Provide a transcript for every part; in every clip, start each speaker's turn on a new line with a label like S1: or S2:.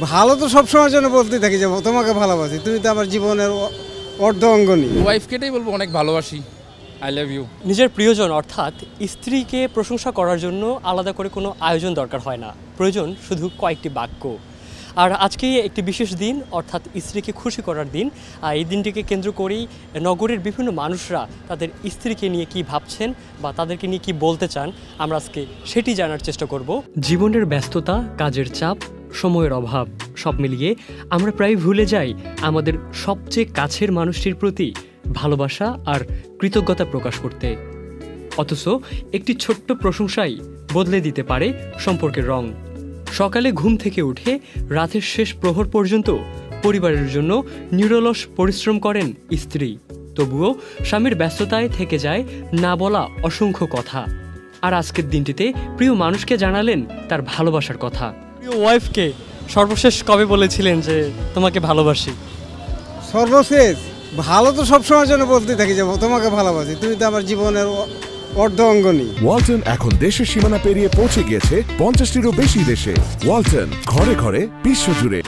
S1: ভালো তো সবসময়ের জন্য বলতেই থাকি যে তোমাকে ভালোবাসি, তুমি তো আমার জীবনের অর্ধ অঙ্গনী।
S2: ওয়াইফকেটাই বলবো অনেক ভালোবাসি, আই লাভ ইউ।
S3: নিজের প্রিয়জন অর্থাৎ স্ত্রীকে প্রশংসা করার জন্য আলাদা করে কোনো আয়োজন দরকার হয় না, প্রয়োজন শুধু কয়েকটি বাক্য। আর আজকে একটি বিশেষ দিন, অর্থাৎ স্ত্রীকে খুশি করার দিন। আর এই দিনটিকে কেন্দ্র করেই নগরের বিভিন্ন মানুষরা তাদের স্ত্রীকে নিয়ে কি ভাবছেন বা তাদেরকে নিয়ে কি বলতে চান, আমরা আজকে সেটি জানার চেষ্টা করব। জীবনের ব্যস্ততা, কাজের চাপ, সময়ের অভাব সব মিলিয়ে আমরা প্রায় ভুলে যাই আমাদের সবচেয়ে কাছের মানুষটির প্রতি ভালোবাসা আর কৃতজ্ঞতা প্রকাশ করতে। অথচ একটি ছোট্ট প্রশংসাই বদলে দিতে পারে সম্পর্কের রং। সকালে ঘুম থেকে উঠে রাতের শেষ প্রহর পর্যন্ত পরিবারের জন্য নিরলস পরিশ্রম করেন স্ত্রী, তবুও স্বামীর ব্যস্ততায় থেকে যায় না বলা অসংখ্য কথা। আর আজকের দিনটিতে প্রিয় মানুষকে জানালেন তার ভালোবাসার কথা। প্রিয় ওয়াইফকে সর্বশেষ কবে বলেছিলেন যে তোমাকে ভালোবাসি?
S1: সর্বশেষ ভালো তো সবসময়ের জন্য বলতেই থাকি যে তোমাকে ভালোবাসি, তুমি তো আমার জীবনের অর্ধ অঙ্গনী।
S4: ওয়ালটন এখন দেশের সীমানা পেরিয়ে পৌঁছে গিয়েছে 50টিরও বেশি দেশে। ওয়ালটন, ঘরে ঘরে বিশ্বজুড়ে।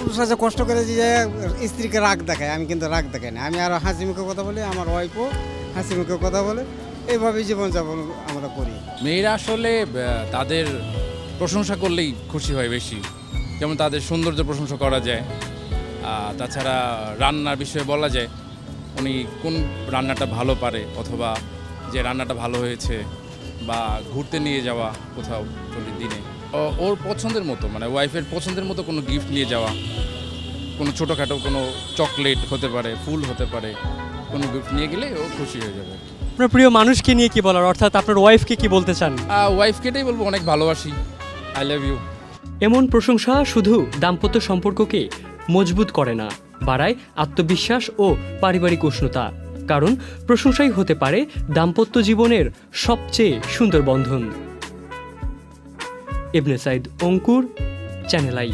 S1: কষ্ট করে যে স্ত্রীকে রাগ দেখায়, আমি কিন্তু রাগ দেখাই না, আমি আরো হাসি মুখে কথা বলি, আমার ওয়াইফও হাসি মুখে কথা বলে, এইভাবেই জীবনযাপন আমরা করি।
S2: মেয়েরা আসলে তাদের প্রশংসা করলেই খুশি হয় বেশি, যেমন তাদের সৌন্দর্য প্রশংসা করা যায়, তাছাড়া রান্নার বিষয়ে বলা যায় উনি কোন রান্নাটা ভালো পারে, অথবা যে রান্নাটা ভালো হয়েছে, বা ঘুরতে নিয়ে যাওয়া কোথাও ছুটির দিনে ওর পছন্দের মতো, মানে ওয়াইফের পছন্দের মতো কোনো গিফট নিয়ে যাওয়া, কোনো ছোটোখাটো কোনো চকলেট হতে পারে, ফুল হতে পারে, কোনো গিফট নিয়ে গেলে ও খুশি হয়ে যাবে।
S3: আপনার প্রিয় মানুষকে নিয়ে কি বলার, অর্থাৎ আপনার ওয়াইফকে কি বলতে চান?
S2: ওয়াইফকেটাই বলবো অনেক ভালোবাসি, আই লাভ ইউ।
S3: এমন প্রশংসা শুধু দাম্পত্য সম্পর্ককে মজবুত করে না, বাড়ায় আত্মবিশ্বাস ও পারিবারিক উষ্ণতা। কারণ প্রশংসাই হতে পারে দাম্পত্য জীবনের সবচেয়ে সুন্দর বন্ধন। ইবনে সাইদ অঙ্কুর, চ্যানেল আই।